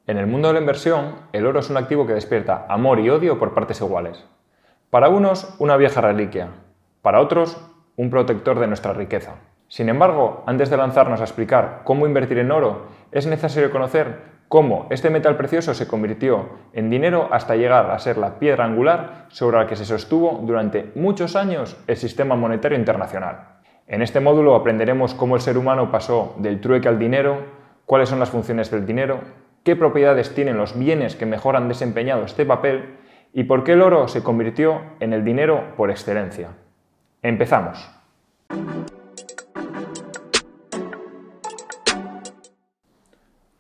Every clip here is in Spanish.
En el mundo de la inversión, el oro es un activo que despierta amor y odio por partes iguales. Para unos, una vieja reliquia. Para otros, un protector de nuestra riqueza. Sin embargo, antes de lanzarnos a explicar cómo invertir en oro, es necesario conocer cómo este metal precioso se convirtió en dinero hasta llegar a ser la piedra angular sobre la que se sostuvo durante muchos años el sistema monetario internacional. En este módulo aprenderemos cómo el ser humano pasó del trueque al dinero, cuáles son las funciones del dinero, qué propiedades tienen los bienes que mejor han desempeñado este papel y por qué el oro se convirtió en el dinero por excelencia. ¡Empezamos!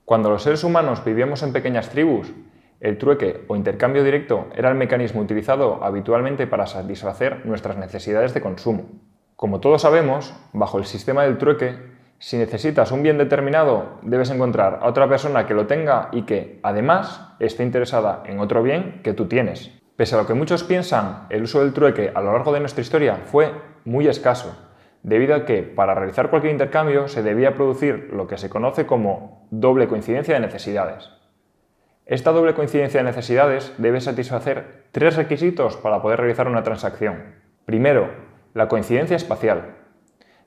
Cuando los seres humanos vivíamos en pequeñas tribus, el trueque o intercambio directo era el mecanismo utilizado habitualmente para satisfacer nuestras necesidades de consumo. Como todos sabemos, bajo el sistema del trueque, si necesitas un bien determinado, debes encontrar a otra persona que lo tenga y que, además, esté interesada en otro bien que tú tienes. Pese a lo que muchos piensan, el uso del trueque a lo largo de nuestra historia fue muy escaso, debido a que para realizar cualquier intercambio se debía producir lo que se conoce como doble coincidencia de necesidades. Esta doble coincidencia de necesidades debe satisfacer tres requisitos para poder realizar una transacción. Primero, la coincidencia espacial.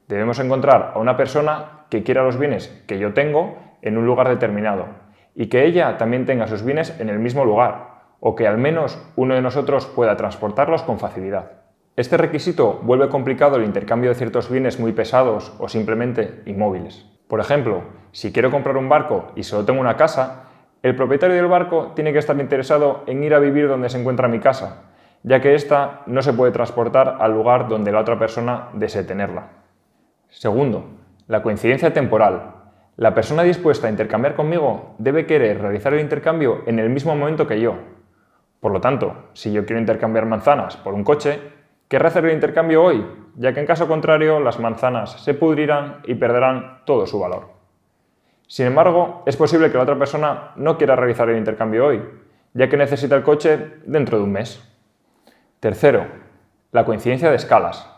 Debemos encontrar a una persona que quiera los bienes que yo tengo en un lugar determinado y que ella también tenga sus bienes en el mismo lugar o que al menos uno de nosotros pueda transportarlos con facilidad. Este requisito vuelve complicado el intercambio de ciertos bienes muy pesados o simplemente inmóviles. Por ejemplo, si quiero comprar un barco y solo tengo una casa, el propietario del barco tiene que estar interesado en ir a vivir donde se encuentra mi casa, ya que ésta no se puede transportar al lugar donde la otra persona desee tenerla. Segundo, la coincidencia temporal. La persona dispuesta a intercambiar conmigo debe querer realizar el intercambio en el mismo momento que yo. Por lo tanto, si yo quiero intercambiar manzanas por un coche, querré hacer el intercambio hoy, ya que en caso contrario las manzanas se pudrirán y perderán todo su valor. Sin embargo, es posible que la otra persona no quiera realizar el intercambio hoy, ya que necesita el coche dentro de un mes. Tercero, la coincidencia de escalas.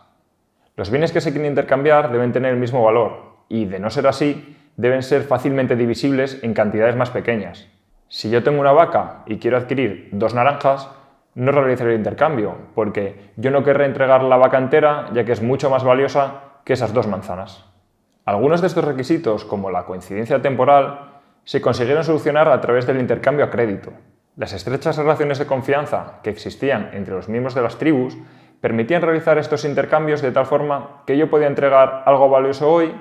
Los bienes que se quieren intercambiar deben tener el mismo valor y, de no ser así, deben ser fácilmente divisibles en cantidades más pequeñas. Si yo tengo una vaca y quiero adquirir 2 naranjas, no realizaré el intercambio, porque yo no querré entregar la vaca entera, ya que es mucho más valiosa que esas 2 manzanas. Algunos de estos requisitos, como la coincidencia temporal, se consiguieron solucionar a través del intercambio a crédito. Las estrechas relaciones de confianza que existían entre los miembros de las tribus permitían realizar estos intercambios de tal forma que yo podía entregar algo valioso hoy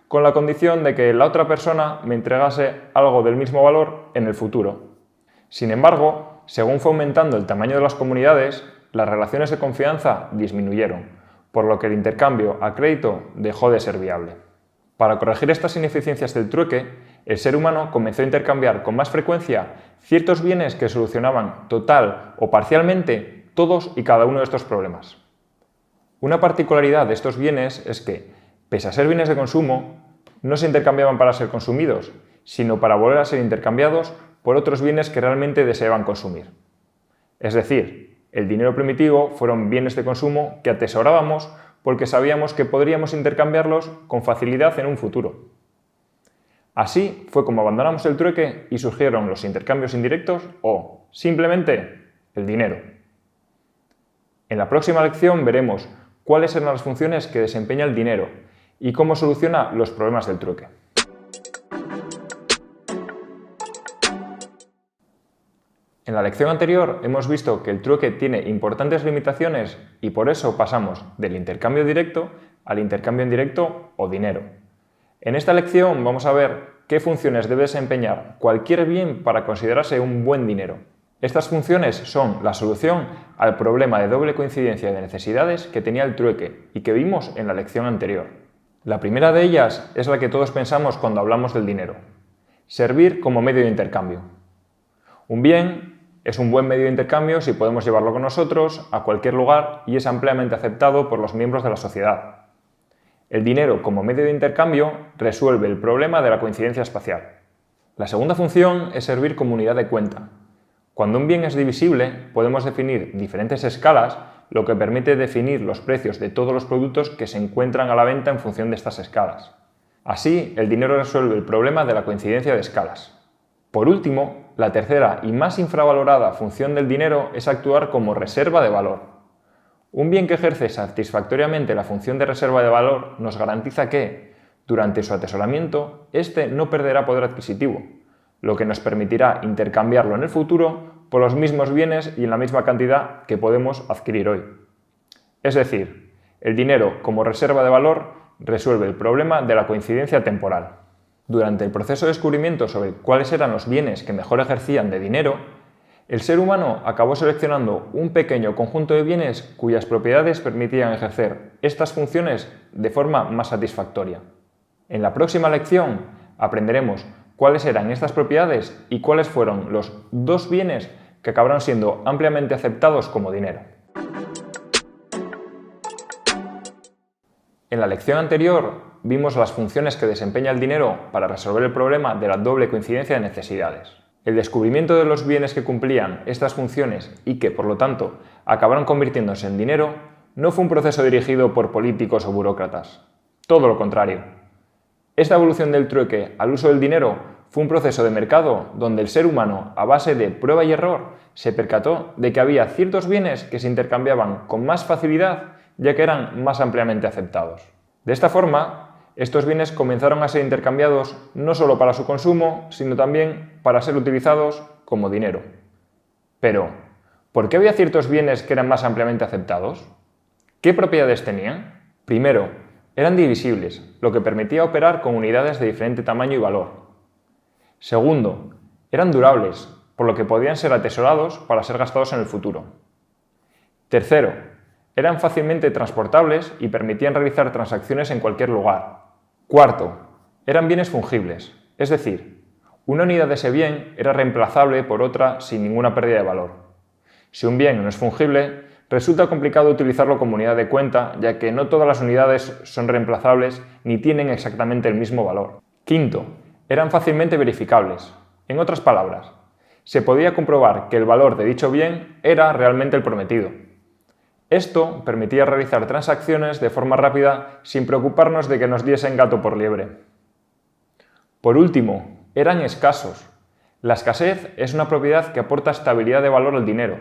con la condición de que la otra persona me entregase algo del mismo valor en el futuro. Sin embargo, según fue aumentando el tamaño de las comunidades, las relaciones de confianza disminuyeron, por lo que el intercambio a crédito dejó de ser viable. Para corregir estas ineficiencias del trueque, el ser humano comenzó a intercambiar con más frecuencia ciertos bienes que solucionaban total o parcialmente todos y cada uno de estos problemas. Una particularidad de estos bienes es que, pese a ser bienes de consumo, no se intercambiaban para ser consumidos, sino para volver a ser intercambiados por otros bienes que realmente deseaban consumir. Es decir, el dinero primitivo fueron bienes de consumo que atesorábamos porque sabíamos que podríamos intercambiarlos con facilidad en un futuro. Así fue como abandonamos el trueque y surgieron los intercambios indirectos o, simplemente, el dinero. En la próxima lección veremos cuáles eran las funciones que desempeña el dinero y cómo soluciona los problemas del trueque. En la lección anterior hemos visto que el trueque tiene importantes limitaciones y por eso pasamos del intercambio directo al intercambio indirecto o dinero. En esta lección vamos a ver qué funciones debe desempeñar cualquier bien para considerarse un buen dinero. Estas funciones son la solución al problema de doble coincidencia de necesidades que tenía el trueque y que vimos en la lección anterior. La primera de ellas es la que todos pensamos cuando hablamos del dinero: servir como medio de intercambio. Un bien es un buen medio de intercambio si podemos llevarlo con nosotros a cualquier lugar y es ampliamente aceptado por los miembros de la sociedad. El dinero como medio de intercambio resuelve el problema de la coincidencia espacial. La segunda función es servir como unidad de cuenta. Cuando un bien es divisible, podemos definir diferentes escalas, lo que permite definir los precios de todos los productos que se encuentran a la venta en función de estas escalas. Así, el dinero resuelve el problema de la coincidencia de escalas. Por último, la tercera y más infravalorada función del dinero es actuar como reserva de valor. Un bien que ejerce satisfactoriamente la función de reserva de valor nos garantiza que, durante su atesoramiento, éste no perderá poder adquisitivo, lo que nos permitirá intercambiarlo en el futuro por los mismos bienes y en la misma cantidad que podemos adquirir hoy. Es decir, el dinero como reserva de valor resuelve el problema de la coincidencia temporal. Durante el proceso de descubrimiento sobre cuáles eran los bienes que mejor ejercían de dinero, el ser humano acabó seleccionando un pequeño conjunto de bienes cuyas propiedades permitían ejercer estas funciones de forma más satisfactoria. En la próxima lección aprenderemos cuáles eran estas propiedades y cuáles fueron los dos bienes que acabaron siendo ampliamente aceptados como dinero. En la lección anterior vimos las funciones que desempeña el dinero para resolver el problema de la doble coincidencia de necesidades. El descubrimiento de los bienes que cumplían estas funciones y que, por lo tanto, acabaron convirtiéndose en dinero, no fue un proceso dirigido por políticos o burócratas. Todo lo contrario. Esta evolución del trueque al uso del dinero fue un proceso de mercado donde el ser humano, a base de prueba y error, se percató de que había ciertos bienes que se intercambiaban con más facilidad ya que eran más ampliamente aceptados. De esta forma, estos bienes comenzaron a ser intercambiados no solo para su consumo, sino también para ser utilizados como dinero. Pero, ¿por qué había ciertos bienes que eran más ampliamente aceptados? ¿Qué propiedades tenían? Primero, eran divisibles, lo que permitía operar con unidades de diferente tamaño y valor. Segundo, eran durables, por lo que podían ser atesorados para ser gastados en el futuro. Tercero, eran fácilmente transportables y permitían realizar transacciones en cualquier lugar. Cuarto, eran bienes fungibles, es decir, una unidad de ese bien era reemplazable por otra sin ninguna pérdida de valor. Si un bien no es fungible, resulta complicado utilizarlo como unidad de cuenta, ya que no todas las unidades son reemplazables ni tienen exactamente el mismo valor. Quinto, eran fácilmente verificables. En otras palabras, se podía comprobar que el valor de dicho bien era realmente el prometido. Esto permitía realizar transacciones de forma rápida sin preocuparnos de que nos diesen gato por liebre. Por último, eran escasos. La escasez es una propiedad que aporta estabilidad de valor al dinero.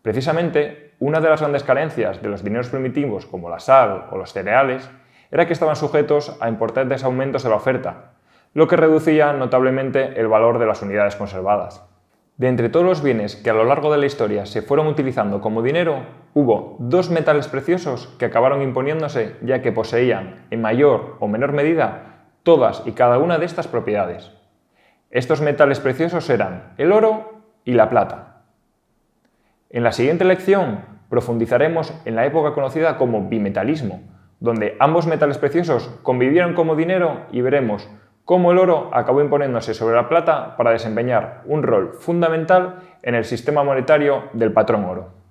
Precisamente, una de las grandes carencias de los dineros primitivos, como la sal o los cereales, era que estaban sujetos a importantes aumentos de la oferta, lo que reducía notablemente el valor de las unidades conservadas. De entre todos los bienes que a lo largo de la historia se fueron utilizando como dinero, hubo dos metales preciosos que acabaron imponiéndose ya que poseían, en mayor o menor medida, todas y cada una de estas propiedades. Estos metales preciosos eran el oro y la plata. En la siguiente lección profundizaremos en la época conocida como bimetalismo, donde ambos metales preciosos convivieron como dinero y veremos cómo el oro acabó imponiéndose sobre la plata para desempeñar un rol fundamental en el sistema monetario del patrón oro.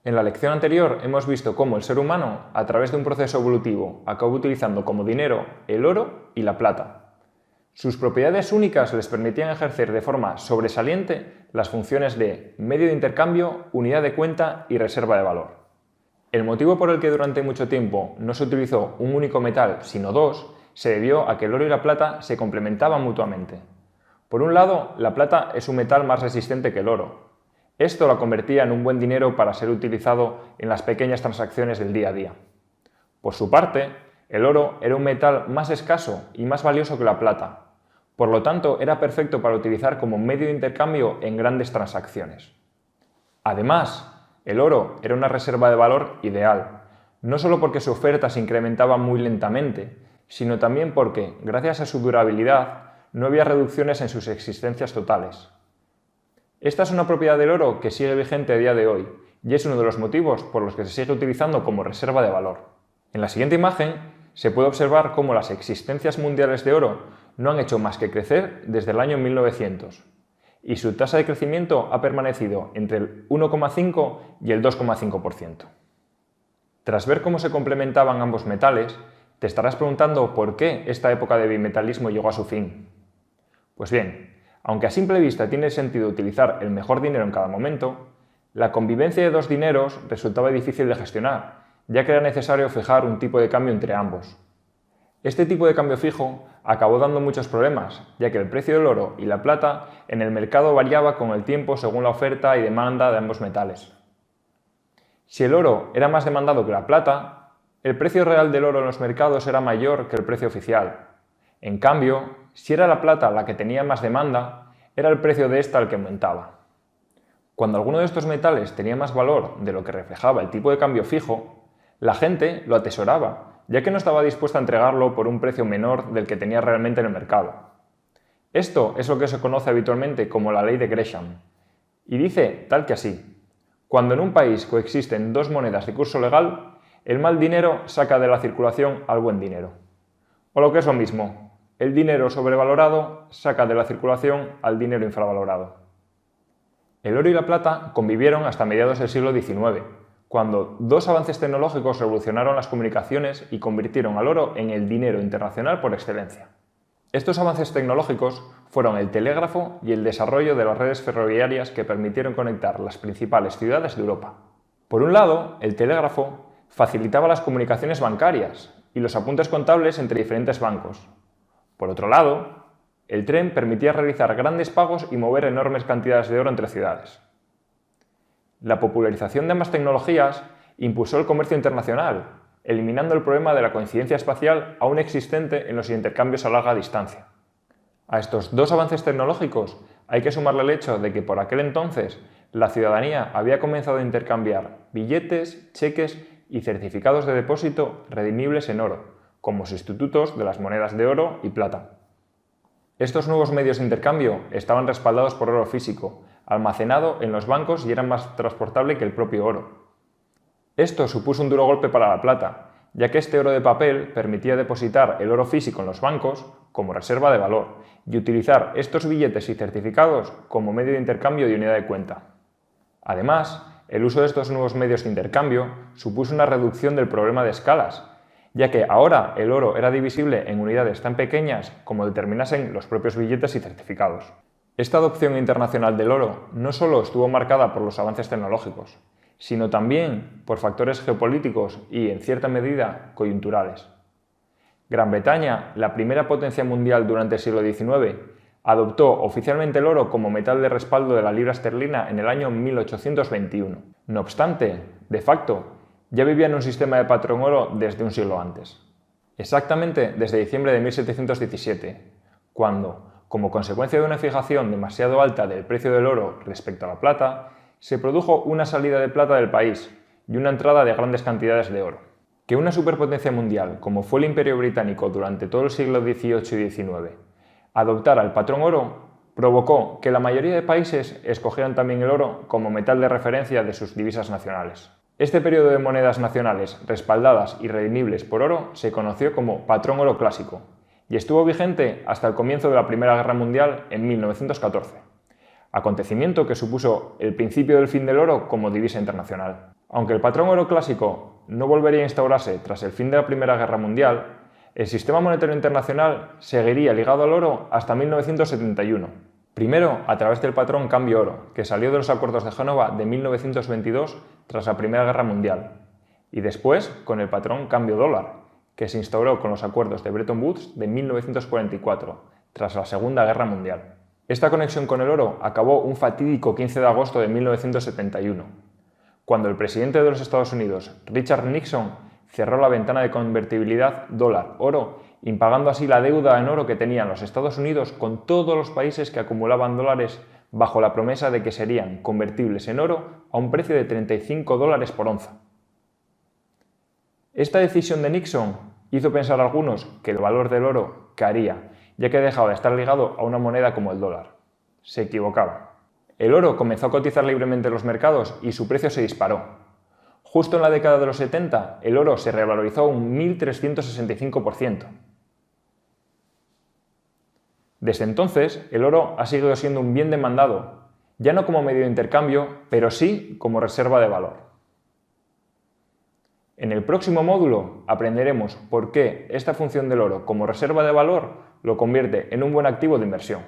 En la lección anterior hemos visto cómo el ser humano, a través de un proceso evolutivo, acabó utilizando como dinero el oro y la plata. Sus propiedades únicas les permitían ejercer de forma sobresaliente las funciones de medio de intercambio, unidad de cuenta y reserva de valor. El motivo por el que durante mucho tiempo no se utilizó un único metal, sino dos, se debió a que el oro y la plata se complementaban mutuamente. Por un lado, la plata es un metal más resistente que el oro. Esto la convertía en un buen dinero para ser utilizado en las pequeñas transacciones del día a día. Por su parte, el oro era un metal más escaso y más valioso que la plata. Por lo tanto, era perfecto para utilizar como medio de intercambio en grandes transacciones. Además, el oro era una reserva de valor ideal, no solo porque su oferta se incrementaba muy lentamente, sino también porque, gracias a su durabilidad, no había reducciones en sus existencias totales. Esta es una propiedad del oro que sigue vigente a día de hoy, y es uno de los motivos por los que se sigue utilizando como reserva de valor. En la siguiente imagen se puede observar cómo las existencias mundiales de oro no han hecho más que crecer desde el año 1900. Y su tasa de crecimiento ha permanecido entre el 1,5 y el 2,5%. Tras ver cómo se complementaban ambos metales, te estarás preguntando por qué esta época de bimetalismo llegó a su fin. Pues bien, aunque a simple vista tiene sentido utilizar el mejor dinero en cada momento, la convivencia de dos dineros resultaba difícil de gestionar, ya que era necesario fijar un tipo de cambio entre ambos. Este tipo de cambio fijo acabó dando muchos problemas, ya que el precio del oro y la plata en el mercado variaba con el tiempo según la oferta y demanda de ambos metales. Si el oro era más demandado que la plata, el precio real del oro en los mercados era mayor que el precio oficial. En cambio, si era la plata la que tenía más demanda, era el precio de esta el que aumentaba. Cuando alguno de estos metales tenía más valor de lo que reflejaba el tipo de cambio fijo, la gente lo atesoraba, ya que no estaba dispuesta a entregarlo por un precio menor del que tenía realmente en el mercado. Esto es lo que se conoce habitualmente como la ley de Gresham, y dice tal que así: cuando en un país coexisten dos monedas de curso legal, el mal dinero saca de la circulación al buen dinero. O lo que es lo mismo, el dinero sobrevalorado saca de la circulación al dinero infravalorado. El oro y la plata convivieron hasta mediados del siglo XIX, cuando dos avances tecnológicos revolucionaron las comunicaciones y convirtieron al oro en el dinero internacional por excelencia. Estos avances tecnológicos fueron el telégrafo y el desarrollo de las redes ferroviarias que permitieron conectar las principales ciudades de Europa. Por un lado, el telégrafo facilitaba las comunicaciones bancarias y los apuntes contables entre diferentes bancos. Por otro lado, el tren permitía realizar grandes pagos y mover enormes cantidades de oro entre ciudades. La popularización de ambas tecnologías impulsó el comercio internacional, eliminando el problema de la coincidencia espacial aún existente en los intercambios a larga distancia. A estos dos avances tecnológicos hay que sumarle el hecho de que por aquel entonces la ciudadanía había comenzado a intercambiar billetes, cheques y certificados de depósito redimibles en oro, como sustitutos de las monedas de oro y plata. Estos nuevos medios de intercambio estaban respaldados por oro físico, almacenado en los bancos y eran más transportable que el propio oro. Esto supuso un duro golpe para la plata, ya que este oro de papel permitía depositar el oro físico en los bancos como reserva de valor y utilizar estos billetes y certificados como medio de intercambio de unidad de cuenta. Además, el uso de estos nuevos medios de intercambio supuso una reducción del problema de escalas, ya que ahora el oro era divisible en unidades tan pequeñas como determinasen los propios billetes y certificados. Esta adopción internacional del oro no solo estuvo marcada por los avances tecnológicos, sino también por factores geopolíticos y, en cierta medida, coyunturales. Gran Bretaña, la primera potencia mundial durante el siglo XIX, adoptó oficialmente el oro como metal de respaldo de la libra esterlina en el año 1821. No obstante, de facto, ya vivía en un sistema de patrón oro desde un siglo antes. Exactamente desde diciembre de 1717, cuando, como consecuencia de una fijación demasiado alta del precio del oro respecto a la plata, se produjo una salida de plata del país y una entrada de grandes cantidades de oro. Que una superpotencia mundial, como fue el Imperio Británico durante todo el siglo XVIII y XIX, adoptara el patrón oro, provocó que la mayoría de países escogieran también el oro como metal de referencia de sus divisas nacionales. Este periodo de monedas nacionales respaldadas y redimibles por oro se conoció como patrón oro clásico y estuvo vigente hasta el comienzo de la Primera Guerra Mundial en 1914, acontecimiento que supuso el principio del fin del oro como divisa internacional. Aunque el patrón oro clásico no volvería a instaurarse tras el fin de la Primera Guerra Mundial, el sistema monetario internacional seguiría ligado al oro hasta 1971. Primero, a través del patrón cambio oro, que salió de los acuerdos de Génova de 1922 tras la Primera Guerra Mundial, y después con el patrón cambio dólar, que se instauró con los acuerdos de Bretton Woods de 1944, tras la Segunda Guerra Mundial. Esta conexión con el oro acabó un fatídico 15 de agosto de 1971, cuando el presidente de los Estados Unidos, Richard Nixon, cerró la ventana de convertibilidad dólar-oro, impagando así la deuda en oro que tenían los Estados Unidos con todos los países que acumulaban dólares bajo la promesa de que serían convertibles en oro a un precio de $35 por onza. Esta decisión de Nixon hizo pensar a algunos que el valor del oro caería, ya que dejaba de estar ligado a una moneda como el dólar. Se equivocaban. El oro comenzó a cotizar libremente en los mercados y su precio se disparó. Justo en la década de los 70, el oro se revalorizó un 1.365%. Desde entonces, el oro ha seguido siendo un bien demandado, ya no como medio de intercambio, pero sí como reserva de valor. En el próximo módulo aprenderemos por qué esta función del oro como reserva de valor lo convierte en un buen activo de inversión.